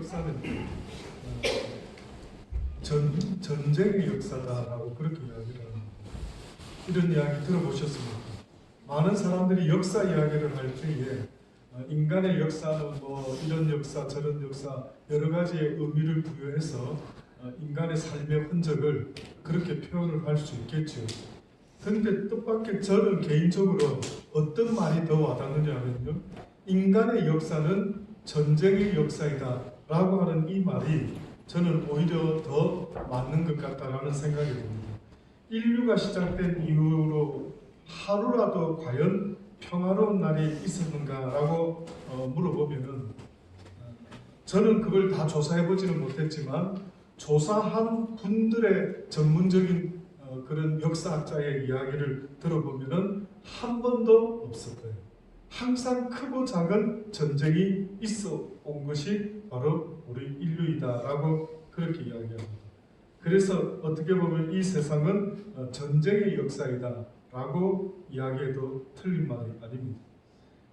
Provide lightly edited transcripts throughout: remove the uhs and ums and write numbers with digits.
역사는 전쟁의 역사다라고 그렇게 이야기를 합니다. 이런 이야기 들어보셨습니까? 많은 사람들이 역사 이야기를 할 때에 인간의 역사는 뭐 이런 역사 저런 역사 여러 가지의 의미를 부여해서 인간의 삶의 흔적을 그렇게 표현을 할 수 있겠죠. 그런데 뜻밖의 저는 개인적으로 어떤 말이 더 와닿느냐면요, 인간의 역사는 전쟁의 역사이다 라고 하는 이 말이 저는 오히려 더 맞는 것 같다라는 생각이 듭니다. 인류가 시작된 이후로 하루라도 과연 평화로운 날이 있었는가라고 물어보면은 저는 그걸 다 조사해보지는 못했지만 조사한 분들의 전문적인 그런 역사학자의 이야기를 들어보면은 한 번도 없을 거예요. 항상 크고 작은 전쟁이 있어 온 것이 바로 우리 인류이다라고 그렇게 이야기합니다. 그래서 어떻게 보면 이 세상은 전쟁의 역사이다라고 이야기해도 틀린 말이 아닙니다.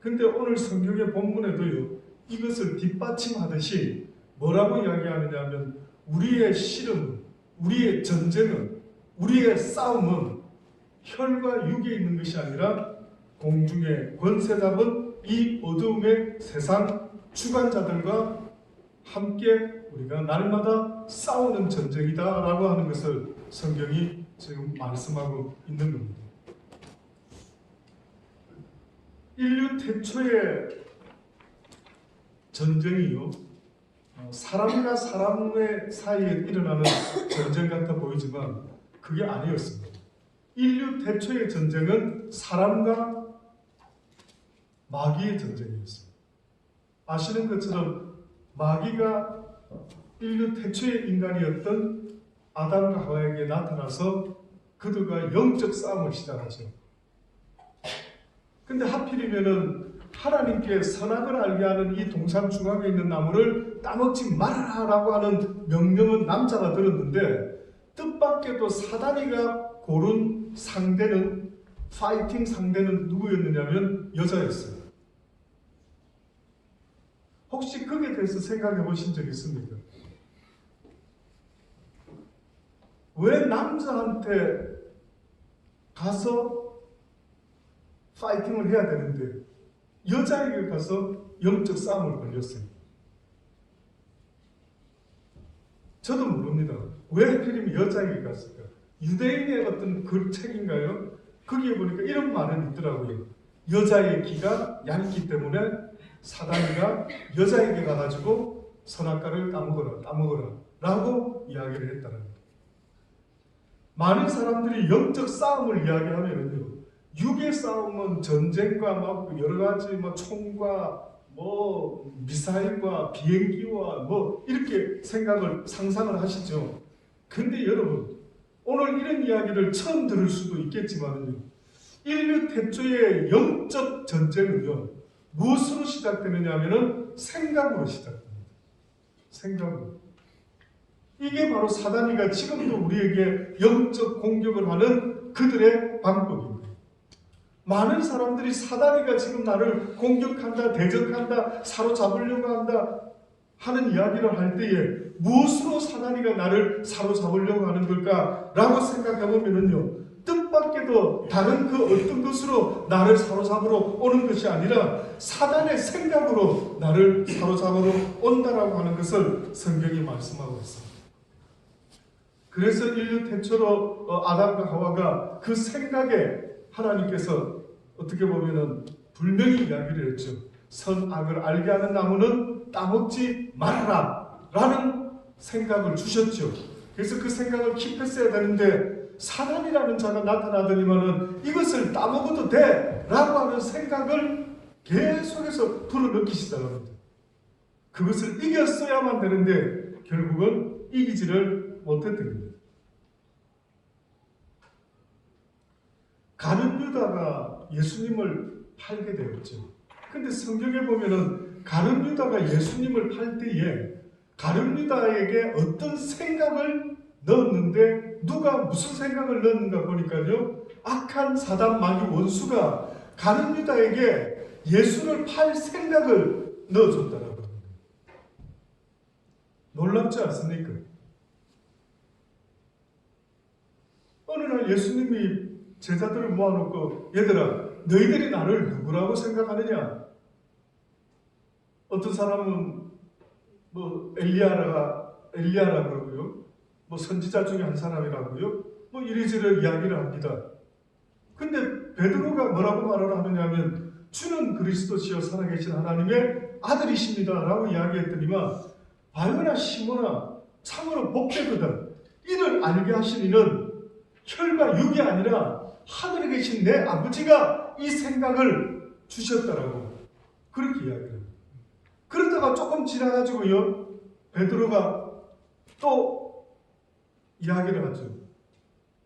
근데 오늘 성경의 본문에도요, 이것을 뒷받침하듯이 뭐라고 이야기하느냐 하면 우리의 씨름은, 우리의 전쟁은, 우리의 싸움은 혈과 육에 있는 것이 아니라 공중의 권세 잡은 이 어두움의 세상 주관자들과 함께 우리가 날마다 싸우는 전쟁이다라고 하는 것을 성경이 지금 말씀하고 있는 겁니다. 인류 태초의 전쟁이요, 사람과 사람의 사이에 일어나는 전쟁 같아 보이지만 그게 아니었습니다. 인류 태초의 전쟁은 사람과 마귀의 전쟁이었습니다. 아시는 것처럼 마귀가 인류 태초의 인간이었던 아담과 하와에게 나타나서 그들과 영적 싸움을 시작하죠. 근데 하필이면은 하나님께 선악을 알게 하는 이 동산 중앙에 있는 나무를 따먹지 말아라라고 하는 명령은 남자가 들었는데 뜻밖에도 사단이가 고른 상대는, 파이팅 상대는 누구였느냐면 여자였어요. 혹시 거기에 대해서 생각해 보신 적 있습니까? 왜 남자한테 가서 파이팅을 해야 되는데 여자에게 가서 영적 싸움을 벌였어요? 저도 모릅니다. 왜 하필이면 여자에게 갔을까? 유대인의 어떤 그 책인가요? 거기에 보니까 이런 말은 있더라고요. 여자의 기가 얇기 때문에 사단이가 여자에게 가가지고 선악과를 따먹어라 라고 이야기를 했다는 거예요. 많은 사람들이 영적 싸움을 이야기하면요, 육의 싸움은 전쟁과 막 여러 가지 총과 미사일과 비행기와 이렇게 상상을 하시죠. 근데 여러분, 오늘 이런 이야기를 처음 들을 수도 있겠지만요, 인류 태초의 영적 전쟁은요, 무엇으로 시작되느냐 하면은 생각으로 시작됩니다. 생각으로. 이게 바로 사단이가 지금도 우리에게 영적 공격을 하는 그들의 방법입니다. 많은 사람들이 사단이가 지금 나를 공격한다, 대적한다, 사로잡으려고 한다 하는 이야기를 할 때에 무엇으로 사단이가 나를 사로잡으려고 하는 걸까라고 생각해보면요, 뜻밖에도 다른 그 어떤 것으로 나를 사로잡으러 오는 것이 아니라 사단의 생각으로 나를 사로잡으러 온다라고 하는 것을 성경이 말씀하고 있습니다. 그래서 인류 태초로 아담과 하와가 그 생각에 하나님께서 어떻게 보면은 분명히 이야기를 했죠. 선악을 알게 하는 나무는 따먹지 말아라 라는 생각을 주셨죠. 그래서 그 생각을 킵했어야 되는데 사단이라는 자가 나타나더니만은 이것을 따먹어도 돼 라고 하는 생각을 계속해서 불어넣기 시작합니다. 그것을 이겼어야만 되는데 결국은 이기지를 못했던 겁니다. 가룟 유다가 예수님을 팔게 되었죠. 근데 성경에 보면은 가룟 유다가 예수님을 팔 때에 가룟 유다에게 어떤 생각을 넣었는데 누가 무슨 생각을 넣었는가 보니까요, 악한 사단 마귀 원수가 가룟 유다에게 예수를 팔 생각을 넣어줬다라고 합니다. 놀랍지 않습니까? 어느 날 예수님이 제자들을 모아놓고 얘들아 너희들이 나를 누구라고 생각하느냐? 어떤 사람은 뭐 엘리야라 그러고요. 뭐 선지자 중에 한 사람이라고요. 뭐 이리저리 이야기를 합니다. 근데 베드로가 뭐라고 말을 하느냐 하면 주는 그리스도시여 살아계신 하나님의 아들이십니다 라고 이야기했더니만 바요나 시몬아 참으로 복되거든. 이를 알게 하신 이는 혈과 육이 아니라 하늘에 계신 내 아버지가 이 생각을 주셨다라고 그렇게 이야기해요. 그러다가 조금 지나가지고요 베드로가 또 이야기를 하죠.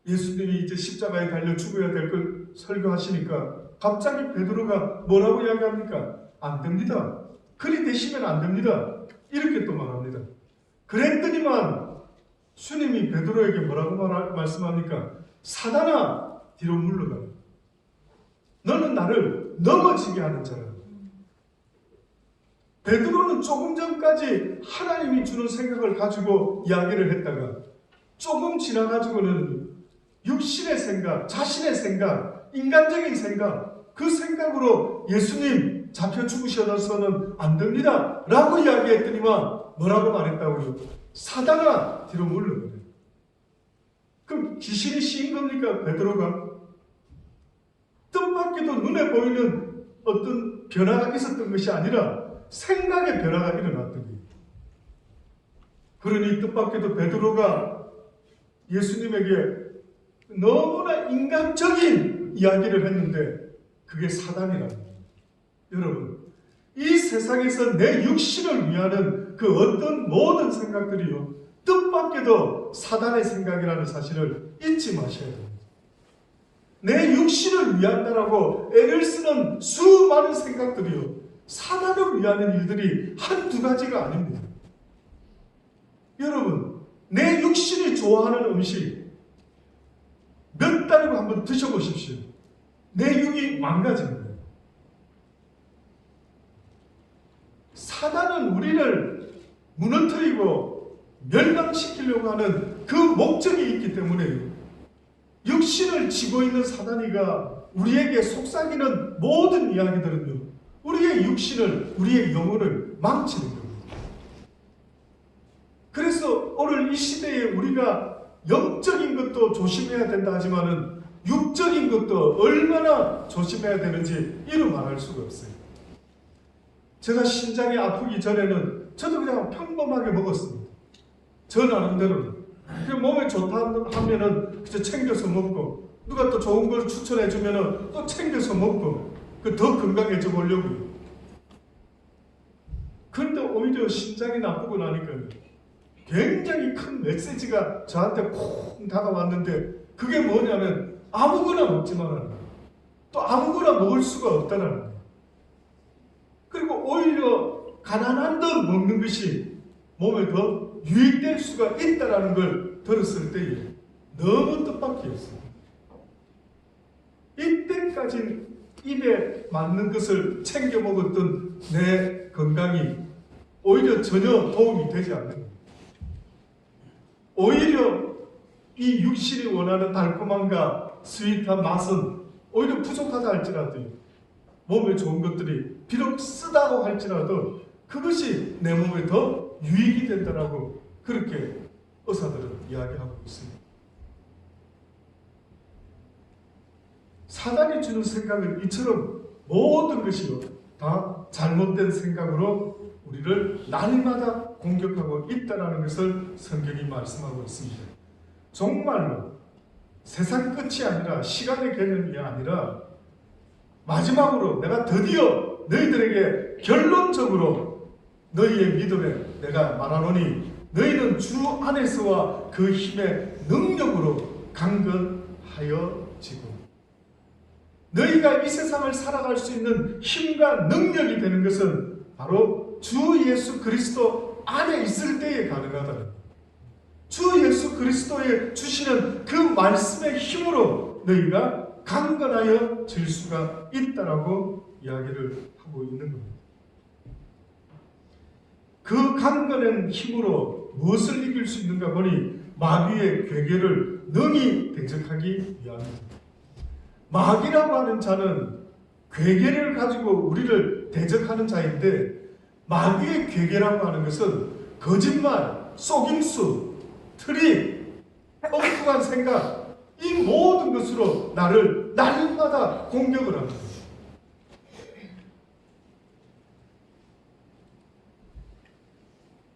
예수님이 이제 십자가에 달려 죽어야 될 걸 설교하시니까 갑자기 베드로가 뭐라고 이야기합니까? 안 됩니다. 그리 되시면 안 됩니다. 이렇게 또 말합니다. 그랬더니만 주님이 베드로에게 뭐라고 말씀합니까? 사단아 뒤로 물러가라. 너는 나를 넘어지게 하는 자라. 베드로는 조금 전까지 하나님이 주는 생각을 가지고 이야기를 했다가 조금 지나가지고는 육신의 생각, 자신의 생각, 인간적인 생각, 그 생각으로 예수님 잡혀 죽으셔서는 안 됩니다 라고 이야기했더니만 뭐라고 말했다고요? 사단아 뒤로 물러가래. 그럼 귀신이 씌인 겁니까? 베드로가? 뜻밖에도 눈에 보이는 어떤 변화가 있었던 것이 아니라 생각의 변화가 일어났던 거예요. 그러니 뜻밖에도 베드로가 예수님에게 너무나 인간적인 이야기를 했는데 그게 사단이라는 거예요. 여러분, 이 세상에서 내 육신을 위하는 그 어떤 모든 생각들이요 뜻밖에도 사단의 생각이라는 사실을 잊지 마셔야 됩니다. 내 육신을 위한다라고 애를 쓰는 수많은 생각들이요 사단을 위하는 일들이 한두 가지가 아닙니다. 여러분, 내 육신이 좋아하는 음식 몇 달이고 한번 드셔보십시오. 내 육이 망가집니다. 사단은 우리를 무너뜨리고 멸망시키려고 하는 그 목적이 있기 때문에 육신을 쥐고 있는 사단이가 우리에게 속삭이는 모든 이야기들은요 우리의 육신을, 우리의 영혼을 망치는 겁니다. 그래서 오늘 이 시대에 우리가 영적인 것도 조심해야 된다 하지만은 육적인 것도 얼마나 조심해야 되는지 이루 말할 수가 없어요. 제가 심장이 아프기 전에는 저도 그냥 평범하게 먹었습니다. 저 나름대로 몸에 좋다 하면은 그저 챙겨서 먹고 누가 또 좋은 걸 추천해 주면은 또 챙겨서 먹고 그 더 건강해져 보려고요. 그런데 오히려 심장이 나쁘고 나니까 굉장히 큰 메시지가 저한테 콩 다가왔는데 그게 뭐냐면 아무거나 먹지 말라는 거예요. 또 아무거나 먹을 수가 없다는 거예요. 그리고 오히려 가난한 듯 먹는 것이 몸에 더 유익될 수가 있다는 걸 들었을 때에 너무 뜻밖이었어요. 이때까지 입에 맞는 것을 챙겨 먹었던 내 건강이 오히려 전혀 도움이 되지 않는 거예요. 오히려 이 육신이 원하는 달콤함과 스윗한 맛은 오히려 부족하다 할지라도 몸에 좋은 것들이 비록 쓰다고 할지라도 그것이 내 몸에 더 유익이 된다라고 그렇게 의사들은 이야기하고 있습니다. 사단이 주는 생각은 이처럼 모든 것이요 다 잘못된 생각으로 우리를 날마다 공격하고 있다는 것을 성경이 말씀하고 있습니다. 정말로 세상 끝이 아니라 시간의 개념이 아니라 마지막으로 내가 드디어 너희들에게 결론적으로 너희의 믿음에 내가 말하노니 너희는 주 안에서와 그 힘의 능력으로 강건하여지고 너희가 이 세상을 살아갈 수 있는 힘과 능력이 되는 것은 바로 주 예수 그리스도 안에 있을 때에 가능하다. 주 예수 그리스도에 주시는 그 말씀의 힘으로 너희가 강건하여 질 수가 있다라고 이야기를 하고 있는 겁니다. 그 강건한 힘으로 무엇을 이길 수 있는가 보니 마귀의 괴계를 능히 대적하기 위함입니다. 마귀라고 하는 자는 괴계를 가지고 우리를 대적하는 자인데, 마귀의 괴계라고 하는 것은 거짓말, 속임수, 트릭, 엉뚱한 생각, 이 모든 것으로 나를 날마다 공격을 합니다.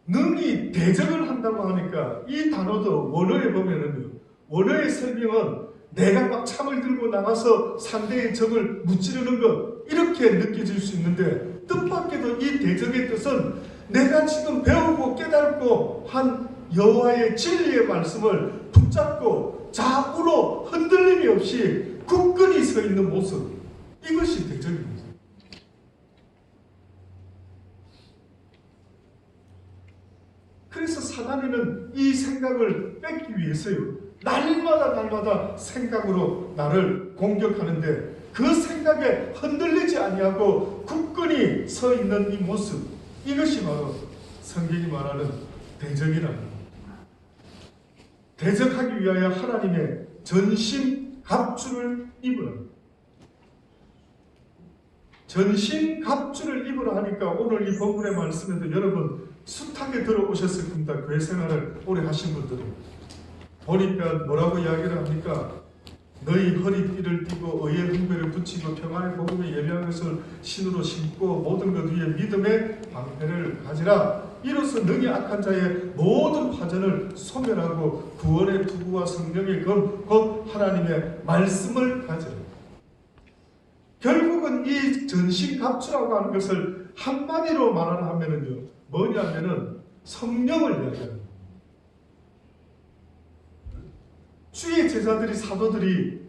능히 대적을 한다고 하니까 이 단어도 원어에 보면은요, 원어의 설명은 내가 막 창을 들고 나가서 상대의 적을 무찌르는 것, 이렇게 느껴질 수 있는데, 뜻밖에도 이 대적의 뜻은 내가 지금 배우고 깨닫고 한 여호와의 진리의 말씀을 붙잡고 좌우로 흔들림이 없이 굳건히 서 있는 모습, 이것이 대적입니다. 그래서 사단이는 이 생각을 뺏기 위해서요, 날마다 생각으로 나를 공격하는데, 그 생각에 흔들리지 아니하고 굳건히 서 있는 이 모습, 이것이 바로 성경이 말하는 대적이라는 겁니다. 대적하기 위하여 하나님의 전신 갑주를 입으라. 전신 갑주를 입으라 하니까 오늘 이 본문의 말씀에도 여러분 숱하게 들어오셨을 겁니다. 교회 생활을 오래 하신 분들은. 보니까 뭐라고 이야기를 합니까? 너희 허리띠를 띠고 의의 흥배를 붙이고 평안의 복음에 예배한 것을 신으로 신고 모든 것 위에 믿음의 방패를 가지라. 이로써 능히 악한 자의 모든 화전을 소멸하고 구원의 투구와 성령의 검, 곧 하나님의 말씀을 가지라. 결국은 이 전신갑주라고 하는 것을 한마디로 말하면은요, 뭐냐면은 성령을 이야기합니다. 주의 제자들이, 사도들이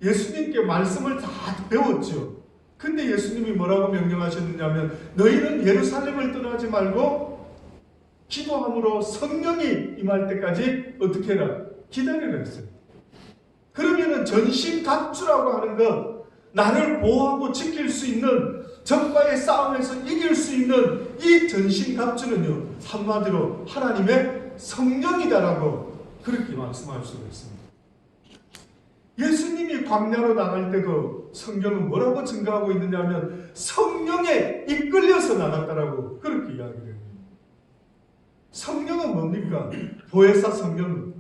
예수님께 말씀을 다 배웠죠. 근데 예수님이 뭐라고 명령하셨느냐면, 너희는 예루살렘을 떠나지 말고 기도함으로 성령이 임할 때까지 어떻게 해라? 기다리라 했어요. 그러면은 전신갑주라고 하는 것, 나를 보호하고 지킬 수 있는, 적과의 싸움에서 이길 수 있는 이 전신갑주는요, 한마디로 하나님의 성령이다라고 그렇게 말씀할 수가 있습니다. 예수님이 광야로 나갈 때도 성경은 뭐라고 증가하고 있느냐면 성령에 이끌려서 나갔다라고 그렇게 이야기를 해요. 성령은 뭡니까? 보혜사 성령,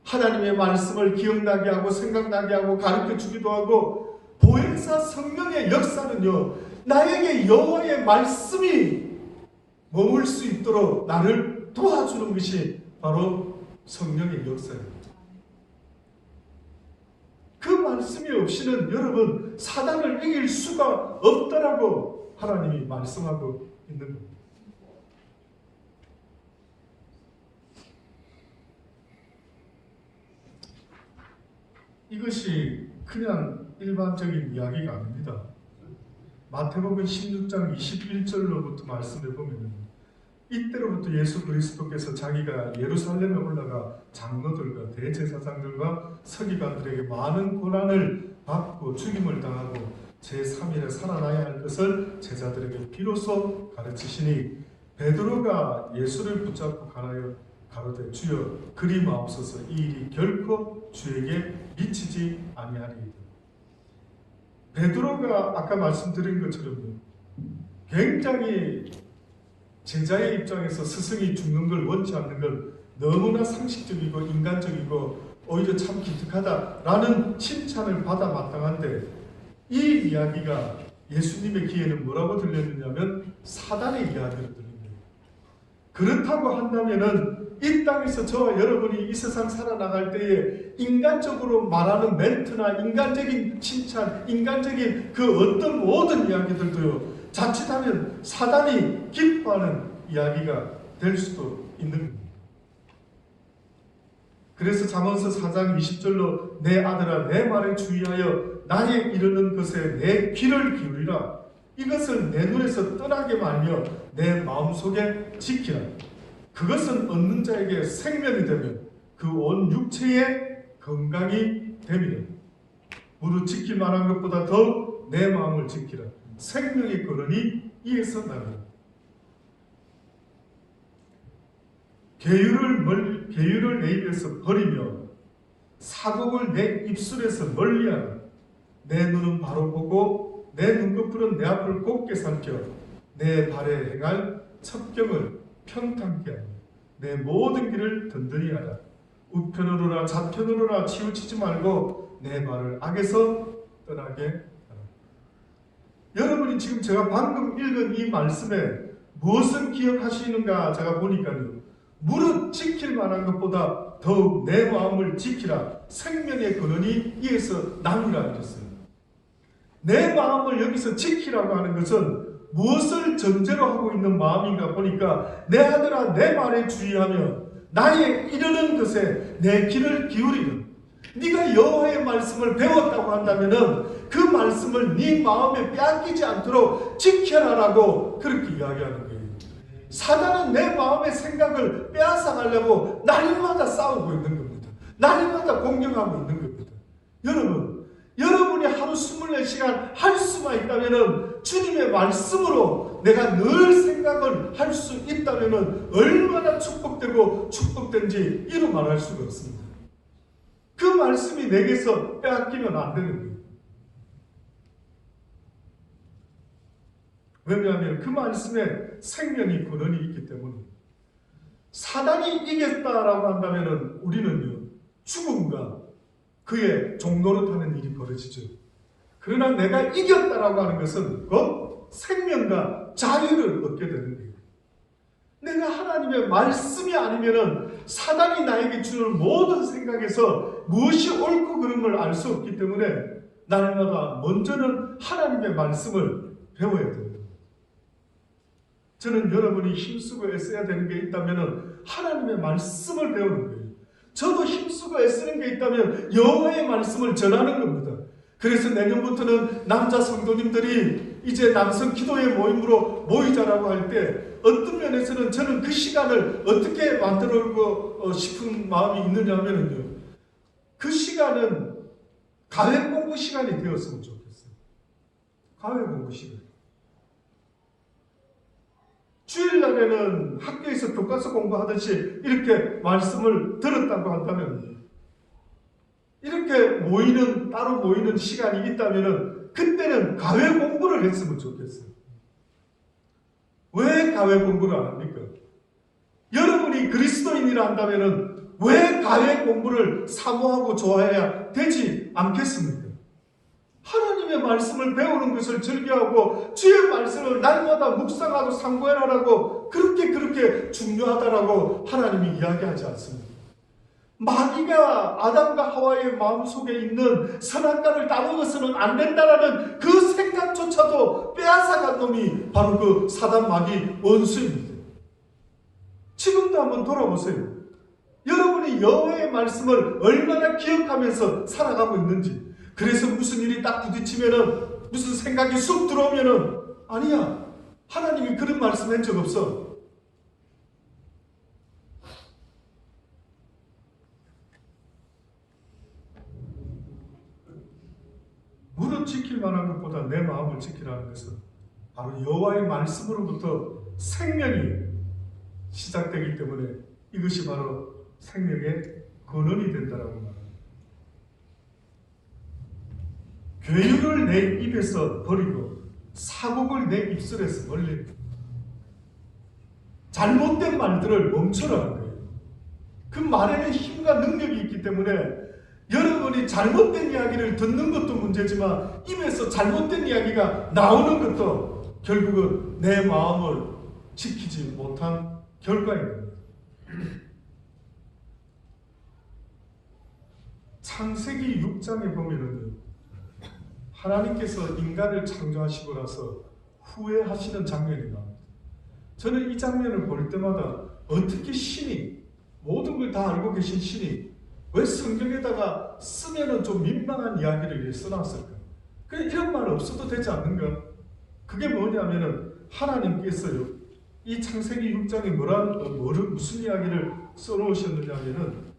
하나님의 말씀을 기억나게 하고 생각나게 하고 가르쳐 주기도 하고, 보혜사 성령의 역사는요, 나에게 여호와의 말씀이 머물 수 있도록 나를 도와주는 것이 바로 성령의 역사입니다. 그 말씀이 없이는 여러분 사단을 이길 수가 없다라고 하나님이 말씀하고 있는 겁니다. 이것이 그냥 일반적인 이야기가 아닙니다. 마태복음 16장 21절로부터 말씀을 보면, 이때로부터 예수 그리스도께서 자기가 예루살렘에 올라가 장로들과 대제사장들과 서기관들에게 많은 고난을 받고 죽임을 당하고 제3일에 살아나야 할 것을 제자들에게 비로소 가르치시니, 베드로가 예수를 붙잡고 가로되 주여 그리 마옵소서, 이 일이 결코 주에게 미치지 아니하리이다. 베드로가 아까 말씀드린 것처럼 굉장히 제자의 입장에서 스승이 죽는 걸 원치 않는 걸 너무나 상식적이고 인간적이고 오히려 참 기특하다라는 칭찬을 받아 마땅한데, 이 이야기가 예수님의 귀에는 뭐라고 들렸느냐면 사단의 이야기로 들립니다. 그렇다고 한다면은 이 땅에서 저와 여러분이 이 세상 살아나갈 때에 인간적으로 말하는 멘트나 인간적인 칭찬, 인간적인 그 어떤 모든 이야기들도요, 자칫하면 사단이 기뻐하는 이야기가 될 수도 있는 겁니다. 그래서 잠언서 4장 20절로 내 아들아 내 말에 주의하여 나의 이르는 것에 내 귀를 기울이라. 이것을 내 눈에서 떠나게 말며 내 마음속에 지키라. 그것은 얻는 자에게 생명이 되며 그 온 육체의 건강이 됨이라. 무릇 지킬 만한 것보다 더욱 내 마음을 지키라. 생명의 근원이 이에서 나느니라. 계율을 내 입에서 버리며 사곡을 내 입술에서 멀리하라. 내 눈은 바로 보고 내 눈꺼풀은 내 앞을 곱게 살펴 내 발에 행할 첩경을 평탄케 하며 내 모든 길을 든든히 하라. 우편으로나 좌편으로나 치우치지 말고 내 발을 악에서 떠나게 하라. 여러분이 지금 제가 방금 읽은 이 말씀에 무엇을 기억하시는가 제가 보니까요, 무릇 지킬 만한 것보다 더욱 내 마음을 지키라. 생명의 근원이 이에서 남이라 하셨어요. 내 마음을 여기서 지키라고 하는 것은 무엇을 전제로 하고 있는 마음인가 보니까, 내 아들아 내 말에 주의하며 나의 이르는 것에 내 귀를 기울이는, 네가 여호와의 말씀을 배웠다고 한다면은 그 말씀을 네 마음에 빼앗기지 않도록 지켜라라고 그렇게 이야기하는 거예요. 사단은 내 마음의 생각을 빼앗아 가려고 날마다 싸우고 있는 겁니다. 날마다 공격하고 있는 겁니다. 여러분이 하루 24시간 할 수만 있다면은, 주님의 말씀으로 내가 늘 생각을 할 수 있다면은 얼마나 축복되고 축복된지 이루 말할 수가 없습니다. 그 말씀이 내게서 빼앗기면 안 되는 거예요. 왜냐하면 그 말씀에 생명이 근원이 있기 때문에. 사단이 이겼다라고 한다면 우리는요, 죽음과 그의 종노릇하는 일이 벌어지죠. 그러나 내가 이겼다라고 하는 것은 곧 생명과 자유를 얻게 되는 거예요. 내가 하나님의 말씀이 아니면은 사단이 나에게 주는 모든 생각에서 무엇이 옳고 그른 걸 알 수 없기 때문에 날마다 먼저는 하나님의 말씀을 배워야 됩니다. 저는 여러분이 힘쓰고 애써야 되는 게 있다면 하나님의 말씀을 배우는 거예요. 저도 힘쓰고 애쓰는 게 있다면 여호와의 말씀을 전하는 겁니다. 그래서 내년부터는 남자 성도님들이 이제 남성 기도회 모임으로 모이자라고 할 때 어떤 면에서는 저는 그 시간을 어떻게 만들고 싶은 마음이 있느냐 하면요, 그 시간은 가회 공부 시간이 되었으면 좋겠어요. 가회 공부 시간. 주일날에는 학교에서 교과서 공부하듯이 이렇게 말씀을 들었다고 한다면, 이렇게 따로 모이는 시간이 있다면 그때는 가회 공부를 했으면 좋겠어요. 왜 가회 공부를 안 합니까? 여러분이 그리스도인이라 한다면 왜 가회 공부를 사모하고 좋아해야 되지 않겠습니까? 하나님의 말씀을 배우는 것을 즐겨하고 주의 말씀을 날마다 묵상하고 상고해라라고 그렇게 중요하다라고 하나님이 이야기하지 않습니다. 마귀가 아담과 하와의 마음속에 있는 선악과를 따먹어서는 안 된다라는 그 생각조차도 빼앗아간 놈이 바로 그 사단 마귀 원수입니다. 지금도 한번 돌아보세요. 여러분이 여호와의 말씀을 얼마나 기억하면서 살아가고 있는지. 그래서 무슨 일이 딱 부딪히면은, 무슨 생각이 쑥 들어오면은, 아니야, 하나님이 그런 말씀 한 적 없어. 무릇 지킬 만한 것보다 내 마음을 지키라는 것은 바로 여호와의 말씀으로부터 생명이 시작되기 때문에 이것이 바로 생명의 근원이 된다라고 말합니다. 괴유를 내 입에서 버리고 사곡을 내 입술에서 멀리. 잘못된 말들을 멈추라는 거예요. 그 말에는 힘과 능력이 있기 때문에 여러분이 잘못된 이야기를 듣는 것도 문제지만 입에서 잘못된 이야기가 나오는 것도 결국은 내 마음을 지키지 못한 결과입니다. 창세기 6장에 보면은 하나님께서 인간을 창조하시고 나서 후회하시는 장면이 나옵니다. 저는 이 장면을 볼 때마다 어떻게 신이, 모든 걸 다 알고 계신 신이 왜 성경에다가 쓰면은 좀 민망한 이야기를 써놨을까? 그래, 이런 말 없어도 되지 않는가? 그게 뭐냐면은 하나님께서요, 이 창세기 6장에 무슨 이야기를 써놓으셨느냐면은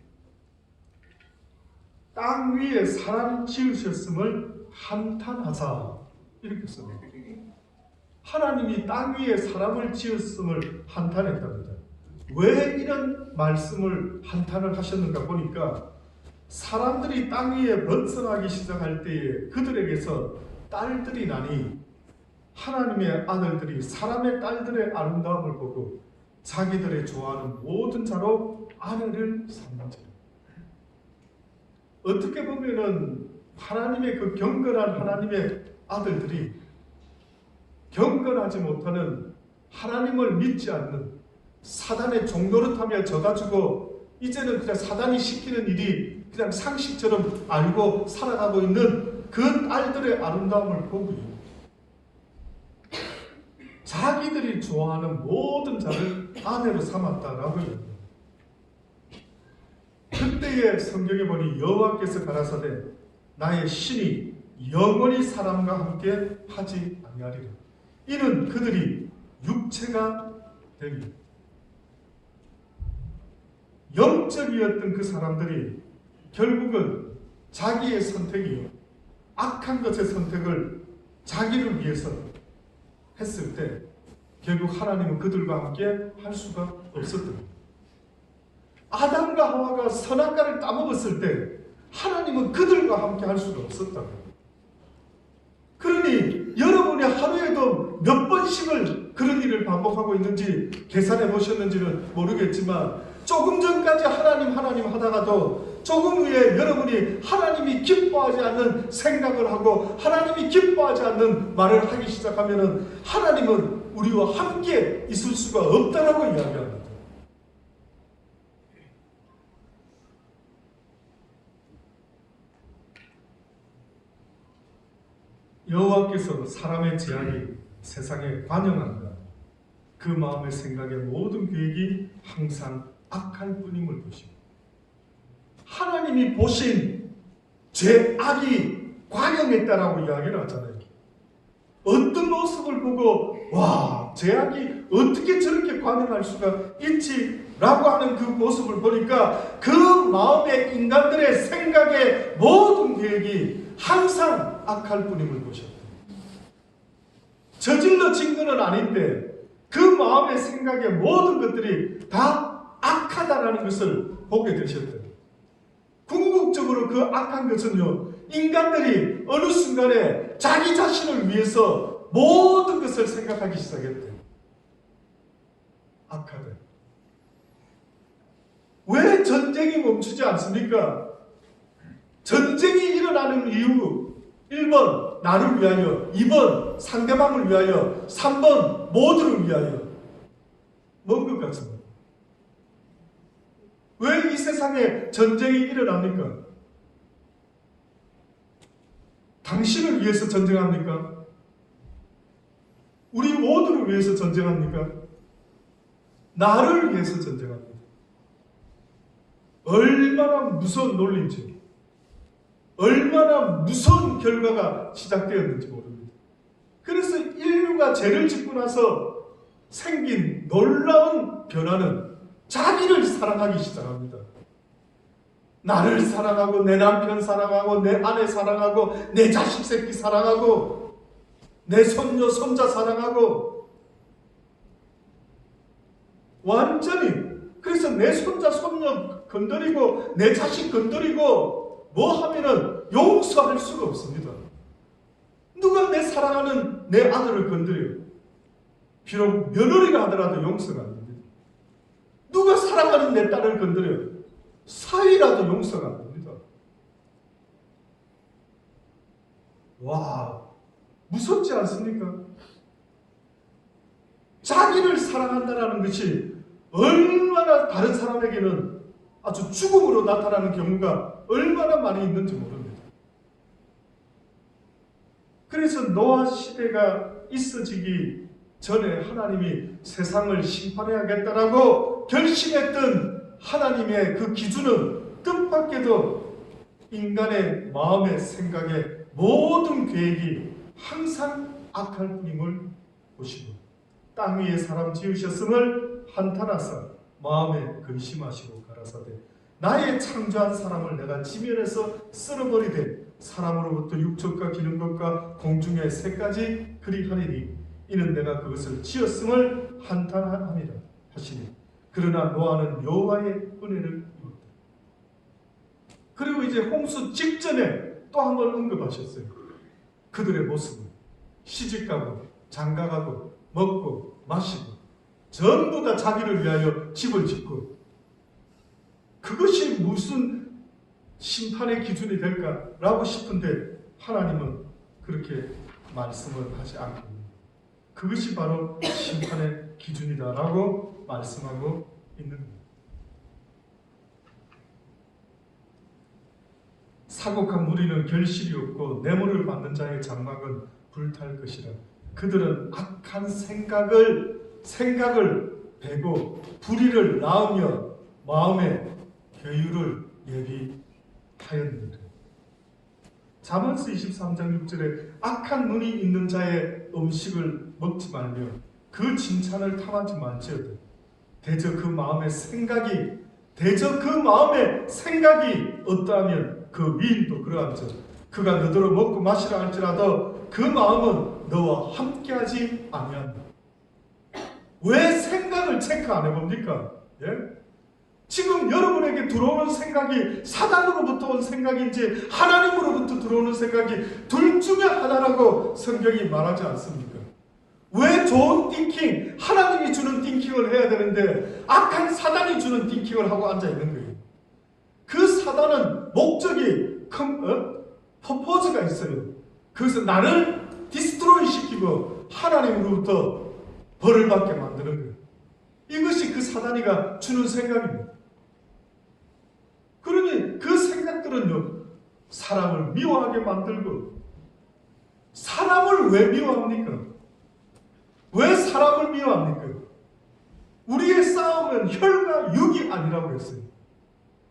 땅 위에 사람 지으셨음을 한탄하사, 이렇게 씁니다. 하나님이 땅 위에 사람을 지었음을 한탄했답니다. 왜 이런 말씀을 한탄을 하셨는가 보니까 사람들이 땅 위에 번성하기 시작할 때에 그들에게서 딸들이 나니 하나님의 아들들이 사람의 딸들의 아름다움을 보고 자기들의 좋아하는 모든 자로 아내를 삼는 자. 어떻게 보면은 하나님의 그 경건한 하나님의 아들들이 경건하지 못하는 하나님을 믿지 않는 사단의 종노릇하며 져가지고 이제는 그냥 사단이 시키는 일이 그냥 상식처럼 알고 살아가고 있는 그 딸들의 아름다움을 보고요. 자기들이 좋아하는 모든 자를 아내로 삼았다라고 합니다. 그때의 성경에 보니 여호와께서 가라사대 나의 신이 영원히 사람과 함께 하지 아니하리라. 이는 그들이 육체가 되니 영적이었던 그 사람들이 결국은 자기의 선택이요 악한 것의 선택을 자기를 위해서 했을 때 결국 하나님은 그들과 함께 할 수가 없었던 거예요. 아담과 하와가 선악과를 따먹었을 때 하나님은 그들과 함께 할 수가 없었다고요. 그러니 여러분이 하루에도 몇 번씩을 그런 일을 반복하고 있는지 계산해 보셨는지는 모르겠지만 조금 전까지 하나님 하다가도 조금 후에 여러분이 하나님이 기뻐하지 않는 생각을 하고 하나님이 기뻐하지 않는 말을 하기 시작하면 하나님은 우리와 함께 있을 수가 없다라고 이야기합니다. 여호와께서 사람의 제약이 세상에 관영한다. 그 마음의 생각의 모든 계획이 항상 악할 뿐임을 보시고 하나님이 보신 죄악이 관영했다라고 이야기를 하잖아요. 어떤 모습을 보고 와 죄악이 어떻게 저렇게 관영할 수가 있지? 라고 하는 그 모습을 보니까 그 마음의 인간들의 생각의 모든 계획이 항상 악할 뿐임을 보셨다. 저질러진 것은 아닌데 그 마음의 생각의 모든 것들이 다 악하다라는 것을 보게 되셨다. 궁극적으로 그 악한 것은요, 인간들이 어느 순간에 자기 자신을 위해서 모든 것을 생각하기 시작했대요. 악하다. 왜 전쟁이 멈추지 않습니까? 전쟁이 일어나는 이유 1번 나를 위하여, 2번 상대방을 위하여, 3번 모두를 위하여. 뭔 것 같습니다. 왜 이 세상에 전쟁이 일어납니까? 당신을 위해서 전쟁합니까? 우리 모두를 위해서 전쟁합니까? 나를 위해서 전쟁합니다. 얼마나 무서운 논리인지, 얼마나 무서운 결과가 시작되었는지 모릅니다. 그래서 인류가 죄를 짓고 나서 생긴 놀라운 변화는 자기를 사랑하기 시작합니다. 나를 사랑하고 내 남편 사랑하고 내 아내 사랑하고 내 자식 새끼 사랑하고 내 손녀 손자 사랑하고 완전히 그래서 내 손자 손녀 건드리고 내 자식 건드리고 뭐 하면은 용서할 수가 없습니다. 누가 내 사랑하는 내 아들을 건드려요? 비록 며느리가 하더라도 용서가 안 됩니다. 누가 사랑하는 내 딸을 건드려요? 사위라도 용서가 안 됩니다. 와, 무섭지 않습니까? 자기를 사랑한다는 것이 얼마나 다른 사람에게는 아주 죽음으로 나타나는 경우가 얼마나 많이 있는지 모릅니다. 그래서 노아 시대가 있어지기 전에 하나님이 세상을 심판해야겠다라고 결심했던 하나님의 그 기준은 뜻밖에도 인간의 마음의 생각의 모든 계획이 항상 악할 뿐임을 보시고 땅 위에 사람 지으셨음을 한탄하사 마음에 근심하시고 가라사대 나의 창조한 사람을 내가 지면에서 쓸어버리되 사람으로부터 육적과 기는 것과 공중의 새까지 그리하리니 이는 내가 그것을 지었음을 한탄함이라 하시니 그러나 노아는 여호와의 은혜를 입었다. 그리고 이제 홍수 직전에 또 한 번 언급하셨어요. 그들의 모습을 시집가고 장가가고 먹고 마시고 전부 다 자기를 위하여 집을 짓고, 그것이 무슨 심판의 기준이 될까라고 싶은데 하나님은 그렇게 말씀을 하지 않고 그것이 바로 심판의 기준이다라고 말씀하고 있는 겁니다. 사곡한 무리는 결실이 없고 뇌물을 받는 자의 장막은 불탈 것이라. 그들은 악한 생각을 베고 불의를 낳으며 마음에 교유를 예비하였느니라. 잠언서 23장 6절에 악한 눈이 있는 자의 음식을 먹지 말며 그 칭찬을 탐하지 말지어다. 대저 그 마음의 생각이 어떠하면 그 위인도 그러한즉 그가 너더러 먹고 마시라 할지라도 그 마음은 너와 함께하지 아니한다. 왜 생각을 체크 안 해봅니까? 예? 지금 여러분에게 들어오는 생각이 사단으로부터 온 생각인지 하나님으로부터 들어오는 생각이 둘 중에 하나라고 성경이 말하지 않습니까? 왜 좋은 띵킹, 하나님이 주는 띵킹을 해야 되는데 악한 사단이 주는 띵킹을 하고 앉아있는 거예요. 그 사단은 목적이 퍼포즈가 있어요. 그래서 나를 디스트로이 시키고 하나님으로부터 벌을 받게 만드는 거예요. 이것이 그 사단이가 주는 생각입니다. 그러니 그 생각들은요, 사람을 미워하게 만들고, 사람을 왜 미워합니까? 왜 사람을 미워합니까? 우리의 싸움은 혈과 육이 아니라고 했어요.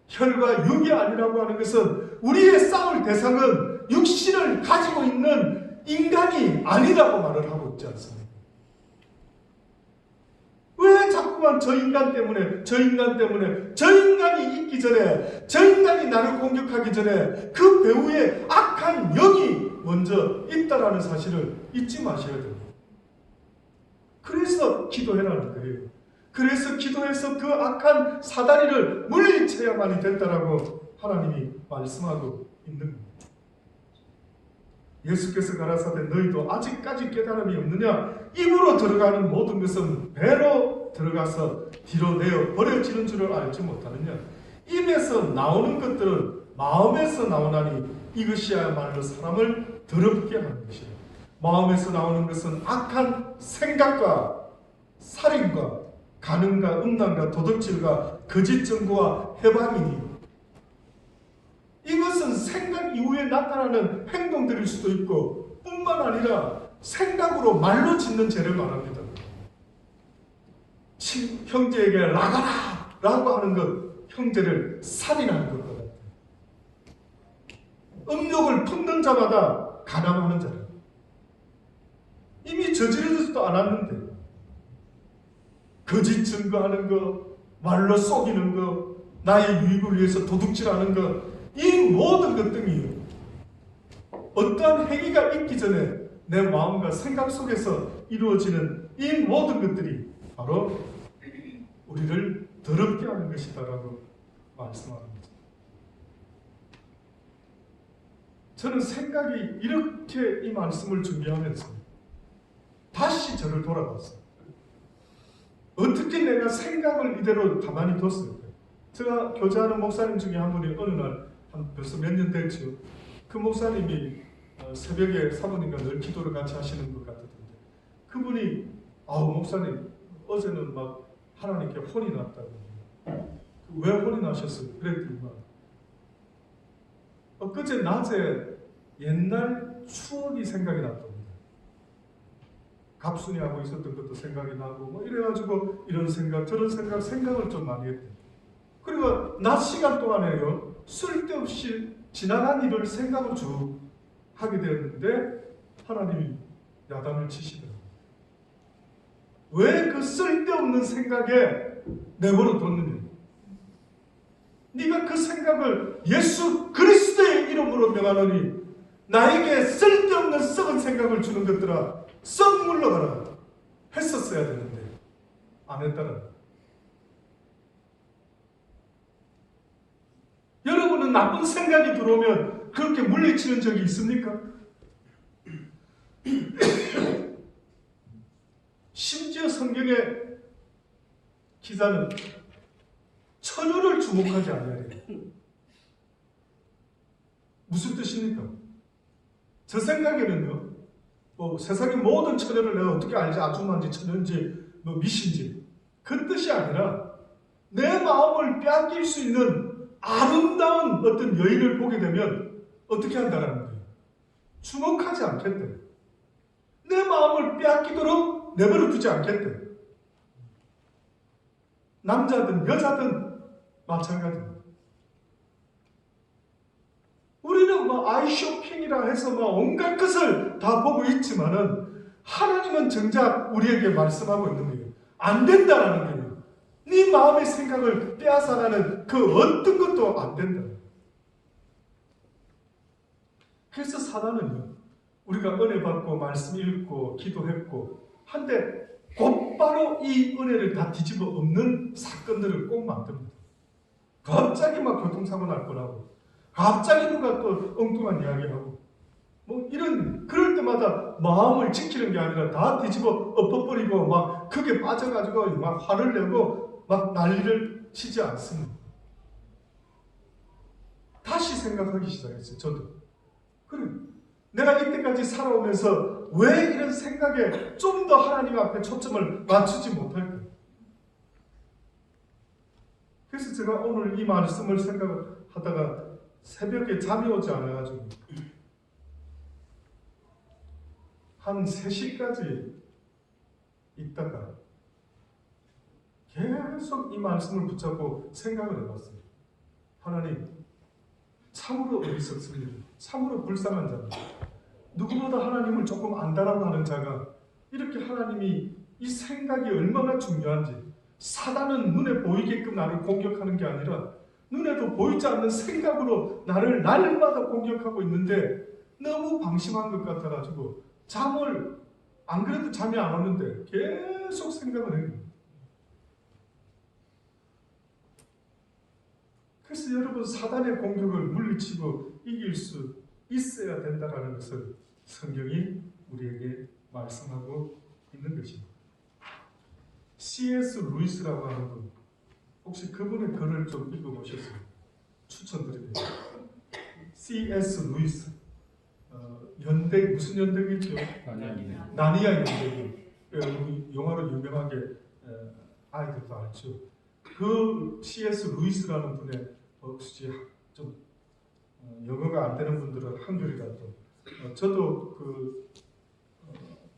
혈과 육이 아니라고 하는 것은 우리의 싸울 대상은 육신을 가지고 있는 인간이 아니라고 말을 하고 있지 않습니까? 왜 자꾸만 저 인간이 있기 전에, 저 인간이 나를 공격하기 전에 그 배후에 악한 영이 먼저 있다라는 사실을 잊지 마셔야 됩니다. 그래서 기도해라는 거예요. 그래서 기도해서 그 악한 사다리를 물리쳐야만이 된다라고 하나님이 말씀하고 있는 겁니다. 예수께서 가라사대 너희도 아직까지 깨달음이 없느냐? 입으로 들어가는 모든 것은 배로 들어가서 뒤로 내어 버려지는 줄을 알지 못하느냐? 입에서 나오는 것들은 마음에서 나오나니 이것이야말로 사람을 더럽게 하는 것이라. 마음에서 나오는 것은 악한 생각과 살인과 간음과 음란과 도둑질과 거짓 증거와 해방이니, 이것은 생각 이후에 나타나는 행동들일 수도 있고 뿐만 아니라 생각으로 말로 짓는 죄를 말합니다. 형제에게 나가라 라고 하는 것, 형제를 살인하는 것과 같아요. 음욕을 품는 자마다 가담하는 자라. 이미 저지르지도 않았는데 거짓 증거하는 거, 말로 속이는 거, 나의 유익을 위해서 도둑질하는 거, 이 모든 것 등이 어떠한 행위가 있기 전에 내 마음과 생각 속에서 이루어지는 이 모든 것들이 바로 우리를 더럽게 하는 것이다라고 말씀합니다. 저는 생각이 이렇게 이 말씀을 준비하면서 다시 저를 돌아봤어요. 어떻게 내가 생각을 이대로 가만히 뒀을까? 제가 교제하는 목사님 중에 한 분이 어느 날, 벌써 몇 년 됐죠. 그 목사님이 새벽에 사모님과 늘 기도를 같이 하시는 것 같던데, 그분이 목사님 어제는 막 하나님께 혼이 났다고. 왜 혼이 나셨어요? 그랬더니만 엊그제 낮에 옛날 추억이 생각이 났답니다. 갑순이 하고 있었던 것도 생각이 나고 뭐 이래가지고 이런 생각 저런 생각을 좀 많이 했대요. 그리고 낮 시간 동안에요, 쓸데없이 지나간 일을 생각을 쭉 하게 되었는데 하나님이 야단을 치시더라고요. 왜 그 쓸데없는 생각에 내버려 뒀느냐? 네가 그 생각을 예수 그리스도의 이름으로 명하노니 나에게 쓸데없는 썩은 생각을 주는 것들아 썩 물러가라 했었어야 되는데 안 했다라. 여러분 나쁜 생각이 들어오면 그렇게 물리치는 적이 있습니까? 심지어 성경의 기자는 처녀를 주목하지 않아요. 무슨 뜻입니까? 저 생각에는요, 세상의 모든 처녀를 내가 어떻게 알지? 아줌마인지 처녀인지 미신지 그 뜻이 아니라 내 마음을 빼앗길 수 있는 아름다운 어떤 여인을 보게 되면 어떻게 한다는 거예요? 주목하지 않겠대. 내 마음을 빼앗기도록 내버려 두지 않겠대. 남자든 여자든 마찬가지입니다. 우리는 아이쇼핑이라 해서 온갖 것을 다 보고 있지만은 하나님은 정작 우리에게 말씀하고 있는 거예요. 안 된다라는 거예요. 네 마음의 생각을 빼앗아나는 그 어떤 것도 안 된다. 그래서 사단은요, 우리가 은혜 받고 말씀 읽고 기도했고 한데 곧바로 이 은혜를 다 뒤집어 엎는 사건들을 꼭 만듭니다. 갑자기 교통사고 날 뻔하고 갑자기 누가 또 엉뚱한 이야기하고 이런 그럴 때마다 마음을 지키는 게 아니라 다 뒤집어 엎어버리고 크게 빠져가지고 화를 내고 난리를 치지 않습니다. 다시 생각하기 시작했어요. 저도 그래, 내가 이때까지 살아오면서 왜 이런 생각에 좀 더 하나님 앞에 초점을 맞추지 못할까? 그래서 제가 오늘 이 말씀을 생각하다가 새벽에 잠이 오지 않아가지고 한 3시까지 있다가 계속 이 말씀을 붙잡고 생각을 해봤어요. 하나님, 참으로 어리석습니다. 참으로 불쌍한 자입니다. 누구보다 하나님을 조금 안다라고 하는 자가 이렇게 하나님이 이 생각이 얼마나 중요한지, 사단은 눈에 보이게끔 나를 공격하는 게 아니라 눈에도 보이지 않는 생각으로 나를 날마다 공격하고 있는데 너무 방심한 것 같아가지고 안 그래도 잠이 안 오는데 계속 생각을 해요. 그래서 여러분, 사단의 공격을 물리치고 이길 수 있어야 된다는 것을 성경이 우리에게 말씀하고 있는 것입니다. C.S. 루이스라고 하는 분, 혹시 그분의 글을 좀 읽어보셨어요? 추천드립니다. C.S. 루이스, 연대, 무슨 연대기죠? 나니아 연대기. 영화로 유명하게 아이들도 알죠. 그 C.S. 루이스라는 분의 혹시 좀 영어가 안 되는 분들은 한글이라도 저도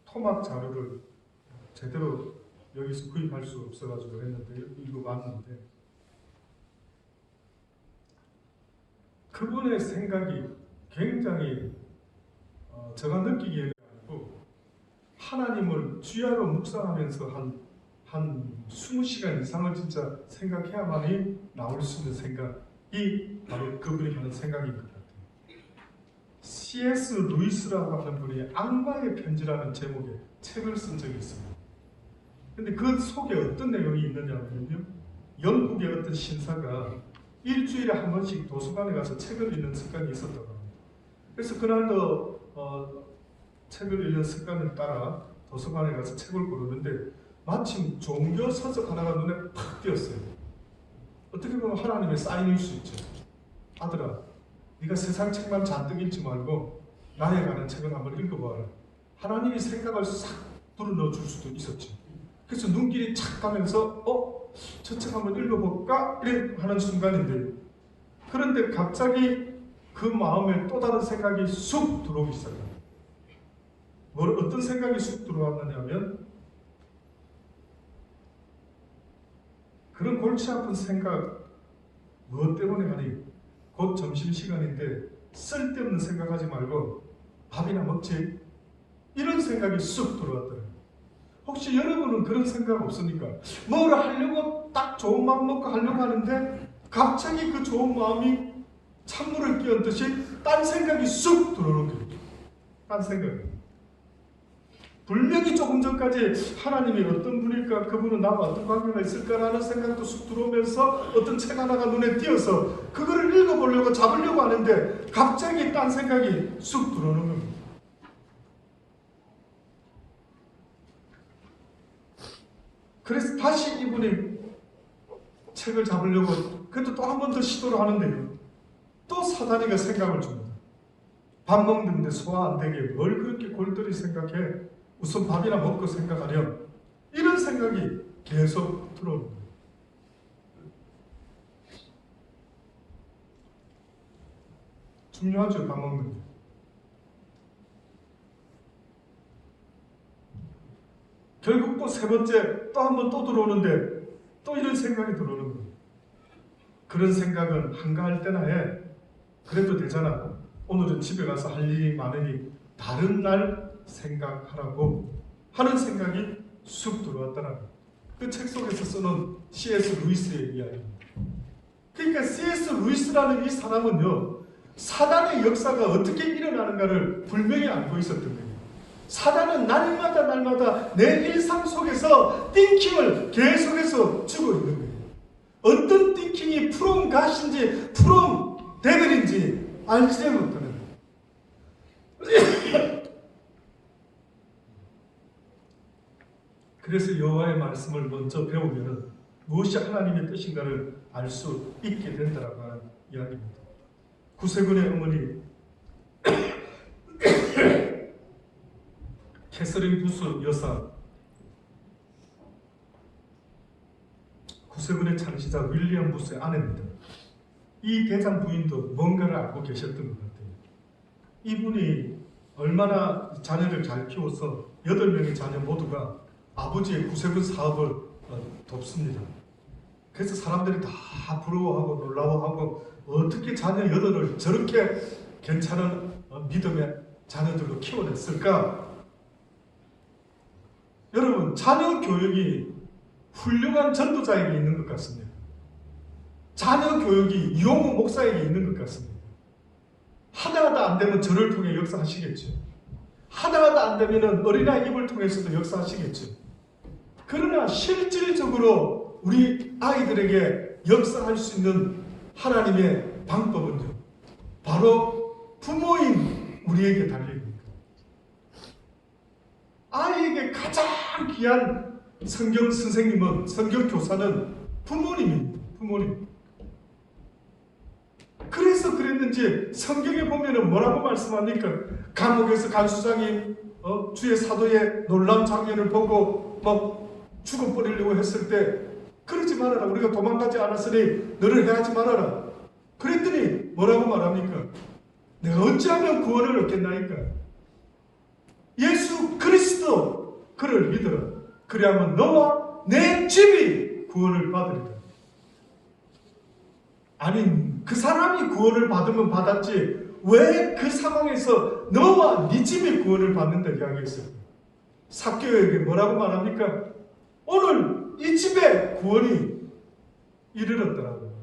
토막 자료를 제대로 여기서 구입할 수 없어가지고 했는데 읽어봤는데 그분의 생각이 굉장히 제가 느끼기에는 아니고 하나님을 주야로 묵상하면서 한 20시간 이상을 진짜 생각해야만이 나올 수 있는 생각이 바로 그분이 하는 생각인 것 같아요. C.S. 루이스라고 하는 분이 악마의 편지라는 제목의 책을 쓴 적이 있습니다. 근데 그 속에 어떤 내용이 있느냐면요, 영국의 어떤 신사가 일주일에 한 번씩 도서관에 가서 책을 읽는 습관이 있었다고 합니다. 그래서 그날도 책을 읽는 습관을 따라 도서관에 가서 책을 고르는데 마침 종교 서적 하나가 눈에 팍 띄었어요. 어떻게 보면 하나님의 사인일 수 있죠. 아들아, 네가 세상 책만 잔뜩 읽지 말고 나에 관한 책을 한번 읽어봐라. 하나님이 생각을 싹 불어넣어 줄 수도 있었지. 그래서 눈길이 착 가면서 저 책 한번 읽어볼까? 이래 하는 순간인데, 그런데 갑자기 그 마음에 또 다른 생각이 쑥 들어오기 시작합니다. 어떤 생각이 쑥 들어왔느냐면, 그런 골치 아픈 생각, 무엇 때문에 하니? 곧 점심시간인데 쓸데없는 생각하지 말고 밥이나 먹지? 이런 생각이 쑥 들어왔더라고요. 혹시 여러분은 그런 생각 없습니까? 뭘 하려고 딱 좋은 마음 먹고 하려고 하는데 갑자기 그 좋은 마음이 찬물을 끼얹듯이 딴 생각이 쑥 들어오는 거예요. 딴 생각이. 분명히 조금 전까지 하나님이 어떤 분일까, 그분은 나와 어떤 관계가 있을까라는 생각도 쑥 들어오면서 어떤 책 하나가 눈에 띄어서 그거를 읽어보려고 잡으려고 하는데 갑자기 딴 생각이 쑥 들어오는 겁니다. 그래서 다시 이분이 책을 잡으려고 그래도 또 한 번 더 시도를 하는데요, 또 사단이가 생각을 줍니다. 밥 먹는데 소화 안 되게 뭘 그렇게 골똘히 생각해, 우선 밥이나 먹고 생각하렴, 이런 생각이 계속 들어옵니다. 중요하죠, 밥 먹는 게. 결국 또 세 번째 또 한 번 또 들어오는데 또 이런 생각이 들어오는 거예요. 그런 생각은 한가할 때나 해. 그래도 되잖아. 오늘은 집에 가서 할 일이 많으니 다른 날 생각하라고 하는 생각이 쑥 들어왔더라고요. 그 책 속에서 쓰는 C.S. 루이스의 이야기입니다. 그러니까 C.S. 루이스라는 이 사람은요, 사단의 역사가 어떻게 일어나는가를 분명히 알고 있었던 거예요. 사단은 날마다 내 일상 속에서 띵킹을 계속해서 주고 있는 거예요. 어떤 띵킹이 프롬 갓인지 프롬 데빌인지 알지 못하는 거예요. 그래서 여호와의 말씀을 먼저 배우면 무엇이 하나님의 뜻인가를 알 수 있게 된다라고 하는 이야기입니다. 구세군의 어머니 캐서린 부스 여사, 구세군의 창시자 윌리엄 부스의 아내입니다. 이 대장 부인도 뭔가를 알고 계셨던 것 같아요. 이분이 얼마나 자녀를 잘 키워서 8명의 자녀 모두가 아버지의 구세군 사업을 돕습니다. 그래서 사람들이 다 부러워하고 놀라워하고 어떻게 자녀 8을 저렇게 괜찮은 믿음의 자녀들로 키워냈을까? 여러분, 자녀 교육이 훌륭한 전도자에게 있는 것 같습니다. 자녀 교육이 이용우 목사에게 있는 것 같습니다. 하다하다 안 되면 저를 통해 역사하시겠죠. 하다하다 안 되면 어린아이 입을 통해서도 역사하시겠죠. 그러나 실질적으로 우리 아이들에게 역사할 수 있는 하나님의 방법은요, 바로 부모인 우리에게 달립니다. 아이에게 가장 귀한 성경 선생님은, 성경 교사는 부모님입니다. 부모님. 그래서 그랬는지 성경에 보면은 뭐라고 말씀합니까? 감옥에서 간수장이 주의 사도의 놀라운 장면을 보고 막 죽어버리려고 했을 때 그러지 말아라. 우리가 도망가지 않았으니 너를 해하지 말아라. 그랬더니 뭐라고 말합니까? 내가 어찌하면 구원을 얻겠나이까? 예수 그리스도 그를 믿어라. 그리하면 너와 내 집이 구원을 받으리라. 아니, 그 사람이 구원을 받으면 받았지 왜 그 상황에서 너와 네 집이 구원을 받는다 이야기했어요. 삭개오에게 뭐라고 말합니까? 오늘 이 집에 구원이 이르렀더라고요.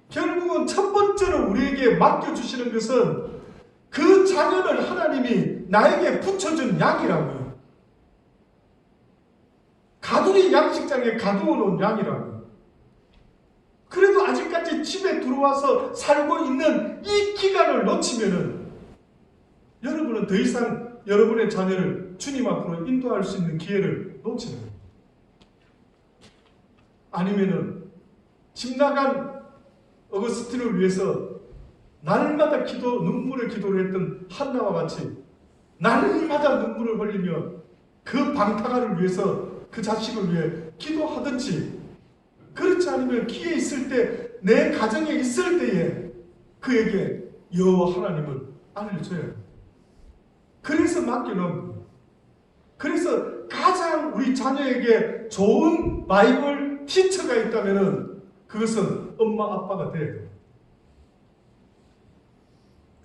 결국은 첫 번째로 우리에게 맡겨주시는 것은 그 자녀를 하나님이 나에게 붙여준 양이라고요. 가두리 양식장에 가두어놓은 양이라고요. 그래도 아직까지 집에 들어와서 살고 있는 이 기간을 놓치면은 여러분은 더 이상 여러분의 자녀를 주님 앞으로 인도할 수 있는 기회를 놓치는 거예요. 아니면은 집 나간 어거스틴을 위해서 날마다 눈물의 기도를 했던 한나와 같이 날마다 눈물을 흘리며 그 방탕아를 위해서 그 자식을 위해 기도하든지, 그렇지 않으면 기회 있을 때, 내 가정에 있을 때에 그에게 여호와 하나님을 알려줘야 합니다. 그래서 맡겨놓은 거예요. 그래서 가장 우리 자녀에게 좋은 바이블 티처가 있다면 그것은 엄마 아빠가 돼야 돼요.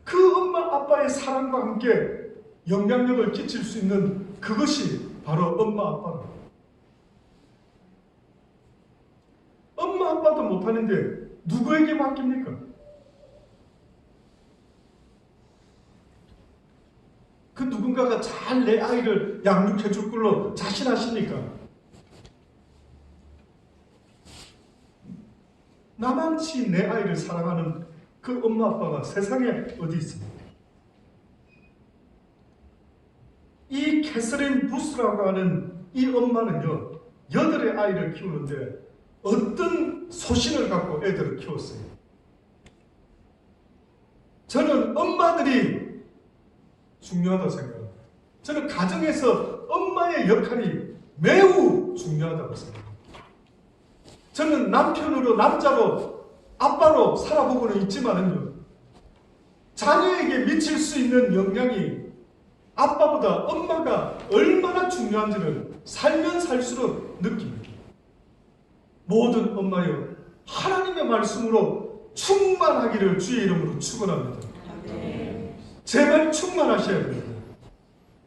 그 엄마 아빠의 사랑과 함께 영향력을 끼칠 수 있는 그것이 바로 엄마 아빠입니다. 엄마 아빠도 못하는데 누구에게 맡깁니까? 그 누군가 누군가가 잘 내 아이를 양육해 줄 걸로 자신하십니까? 나만치 내 아이를 사랑하는 그 엄마 아빠가 세상에 어디 있습니까? 이 캐서린 부스라고 하는 이 엄마는요, 8의 아이를 키우는데 어떤 소신을 갖고 애들을 키웠어요? 저는 엄마들이 중요하다고 생각합니다. 저는 가정에서 엄마의 역할이 매우 중요하다고 생각합니다. 저는 남편으로, 남자로, 아빠로 살아보고는 있지만은요, 자녀에게 미칠 수 있는 영향이 아빠보다 엄마가 얼마나 중요한지를 살면 살수록 느낍니다. 모든 엄마여, 하나님의 말씀으로 충만하기를 주의 이름으로 축원합니다. 제발 충만하셔야 됩니다.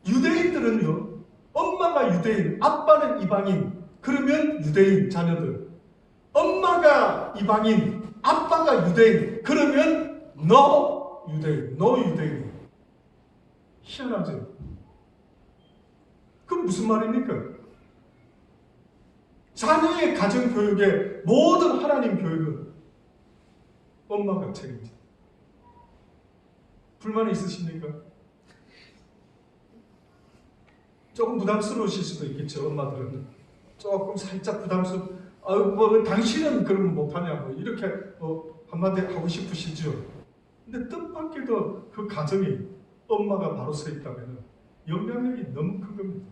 유대인들은요, 엄마가 유대인, 아빠는 이방인, 그러면 유대인 자녀들. 엄마가 이방인, 아빠가 유대인, 그러면 너 유대인. 희한하죠? 그럼 무슨 말입니까? 자녀의 가정교육의 모든 하나님 교육은 엄마가 책임집니다. 불만이 있으십니까? 조금 부담스러우실 수도 있겠죠. 엄마들은 조금 살짝 당신은 그러면 못하냐고 이렇게 한마디 하고 싶으시죠. 근데 뜻밖에도 그 가정이 엄마가 바로 서 있다면 영향력이 너무 큰 겁니다.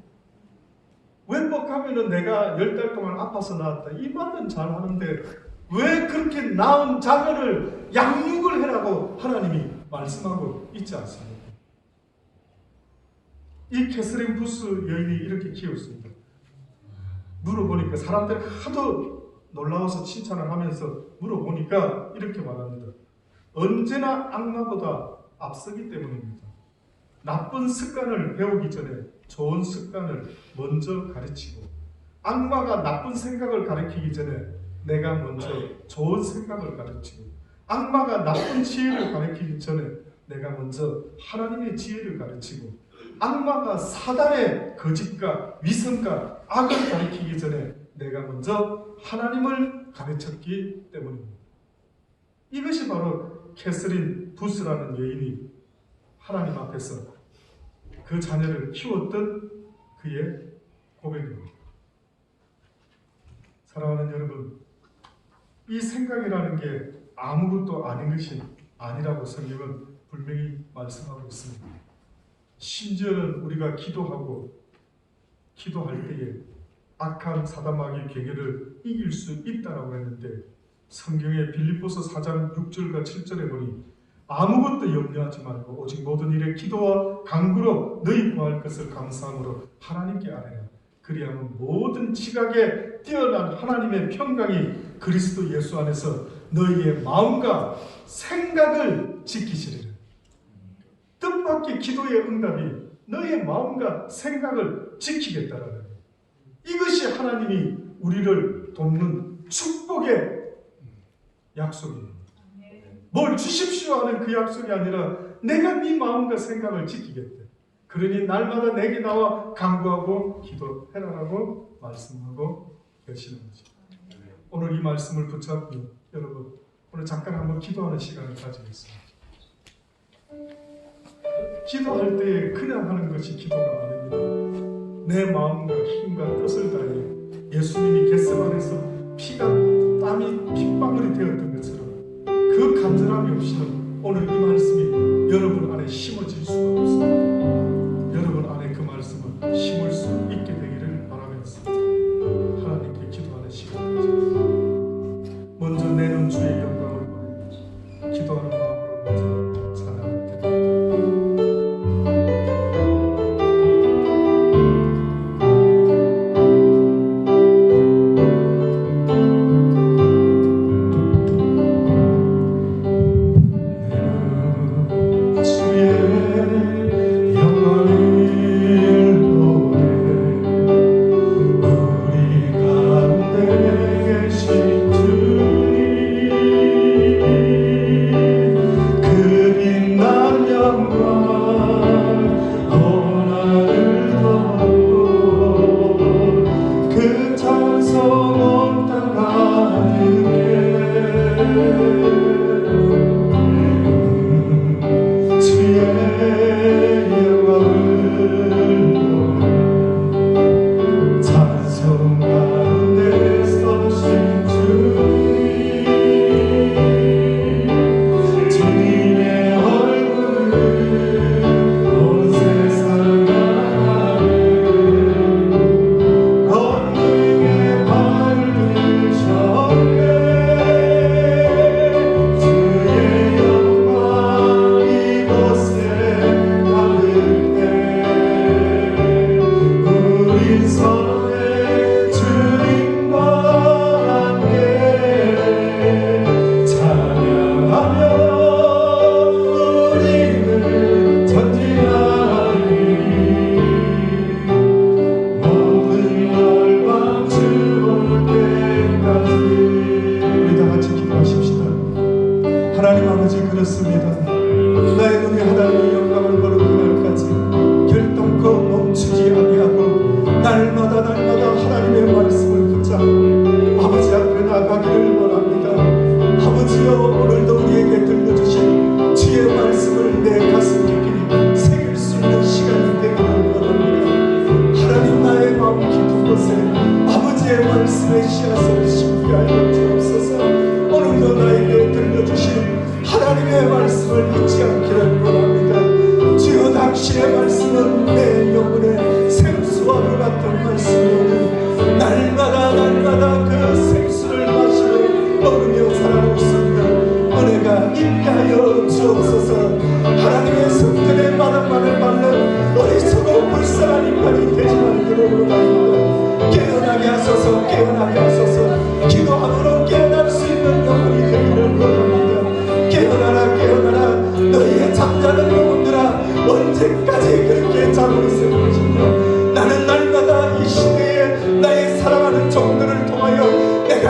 웬복하면은 내가 10달 동안 아파서 낳았다, 이 말은 잘 하는데 왜 그렇게 낳은 자녀를 양육을 해라고 하나님이 말씀하고 있지 않습니까? 이 캐서린 부스 여인이 이렇게 키웠습니다. 물어보니까 사람들이 하도 놀라워서 칭찬을 하면서 물어보니까 이렇게 말합니다. 언제나 악마보다 앞서기 때문입니다. 나쁜 습관을 배우기 전에 좋은 습관을 먼저 가르치고, 악마가 나쁜 생각을 가르치기 전에 내가 먼저 좋은 생각을 가르치고, 악마가 나쁜 지혜를 가르치기 전에 내가 먼저 하나님의 지혜를 가르치고, 악마가 사단의 거짓과 위선과 악을 가르치기 전에 내가 먼저 하나님을 가르쳤기 때문입니다. 이것이 바로 캐서린 부스라는 여인이 하나님 앞에서 그 자녀를 키웠던 그의 고백입니다. 사랑하는 여러분, 이 생각이라는 게 아무것도 아닌 것이 아니라고 성경은 분명히 말씀하고 있습니다. 심지어는 우리가 기도할 때에 악한 사단마귀 괴계를 이길 수 있다라고 했는데, 성경의 빌립보서 4장 6절과 7절에 보니 아무것도 염려하지 말고 오직 모든 일에 기도와 간구로 너희 구할 것을 감사함으로 하나님께 아뢰라. 그리하면 모든 지각에 뛰어난 하나님의 평강이 그리스도 예수 안에서 너희의 마음과 생각을 지키시리라. 뜻밖의 기도의 응답이 너희의 마음과 생각을 지키겠다라는 거예요. 이것이 하나님이 우리를 돕는 축복의 약속입니다. 뭘 주십시오 하는 그 약속이 아니라 내가 네 마음과 생각을 지키겠다. 그러니 날마다 내게 나와 간구하고 기도해라라고 말씀하고 계시는 거죠. 오늘 이 말씀을 붙잡고 여러분, 오늘 잠깐 한번 기도하는 시간을 가지겠습니다. 기도할 때 그냥 하는 것이 기도가 아닙니다. 내 마음과 힘과 뜻을 다해 예수님이 겟세마네에서 피가 땀이 핏방울이 되었던 것처럼 그 간절함이 없이는 오늘 이 말씀이 여러분 안에 심어질 수가 없습니다. 여러분 안에 그 말씀을 심을 수 있게 되기를 바라면서 하나님께 기도하는 시간을 가지겠습니다. 먼저 내는 주의 영광을 보내며 기도하는 마음으로 먼저 찬양을 드립니다. 내는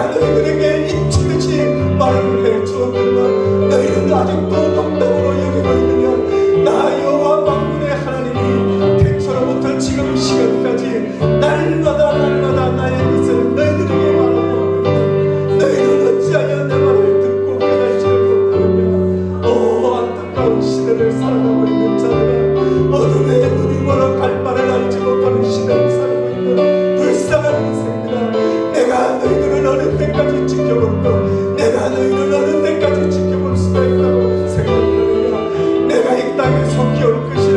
내가 너희들에게 인치듯이 말을 해 주었건만 너희는 아직도 농담으로 여기고 있느냐. 나 여호와 만군의 하나님이 태초로부터 지금 시간까지 날마다 나의 뜻을 너희들에게 말하고 너희는 어찌하여 내 말을 듣고 깨달지를 못하느냐. 오 안타까운 시대를 살아가고 있는 자들아, 어둠의 눈이 멀어 갈 바를 알지 못하는 시대를 살아가고 있는 불쌍한 인생들아, 내가 너희들을 어느 때까지 지켜볼까? 내가 너희를 어느 때까지 지켜볼 수가 있다고 생각하느냐. 내가 이 땅에 속히 올 것이라.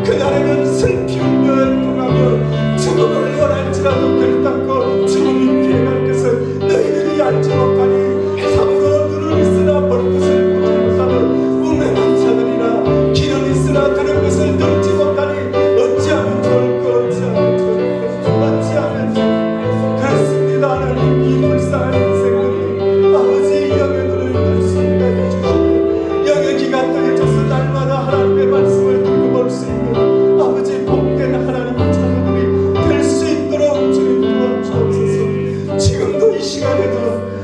그날에는 슬피 울며 애통하며 죽음을 원할지라도 결단코 죽음이 피해갈 것을 너희들이 알지 못하니 참으로 눈은 있으나 볼 것을 보지 못하는 우매한 자들이라. 귀는 있으나 들을 것을 듣지 못하니 어찌하면 좋을까. 어찌하면 좋을까. 어찌하면 좋을까. 그렇습니다. 하나님, 이 불쌍한 인생들이 아버지의 영의 눈을 뜰 수 있게 해주시고 영의 귀가 뜨여져서 날마다 하나님의 말씀을 듣고 볼 수 있는 아버지 복된 하나님의 자녀들이 될 수 있도록 주님 도와주옵소서. 지금도 이 시간에도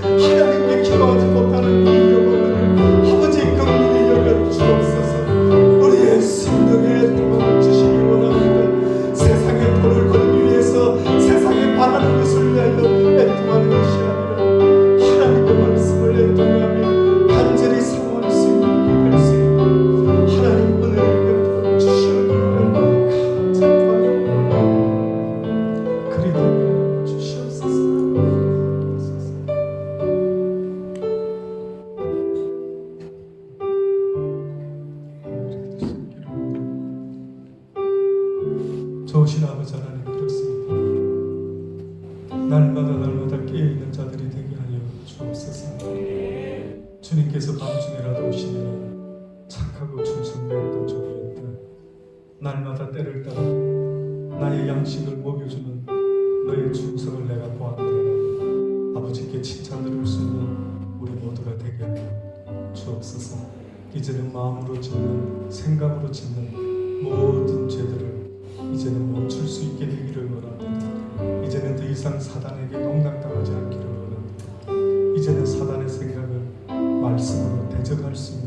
하나님께 기도하지 못하는 이 영혼을 아버지 긍휼히 여겨 주옵소서. 우리의 심령에 도움을 주시기 원합니다. 세상의 돈을 벌기 위해서 세상에 바라는 것을 위하여 애통하는 것이 아니라 하나님의 말씀을 애통하며 간절히 사모할 수 있는 될 수 있는 하나님 은혜를 베풀어 주시옵기를 간절히 그리 되게 주시옵소서. 좋으신 아버지 하나님, 그렇습니다. 날마다 깨어있는 자들이 되게 하여 주옵소서. 주님께서 밤중에라도 오시니 착하고 충성되었던 종이었다. 날마다 때를 따라 나의 양식을 먹여주는 너의 충성을 내가 보았노라. 아버지께 칭찬 들을 수 있는 우리 모두가 되게 하여 주옵소서. 이제는 마음으로 짓는, 생각으로 짓는 모든 죄들을 이제는 멈출 수 있게 되기를 원합니다. 이제는 더 이상 사단에게 농락당하지 않기를 원합니다. 이제는 사단의 생각을 말씀으로 대적할 수 있는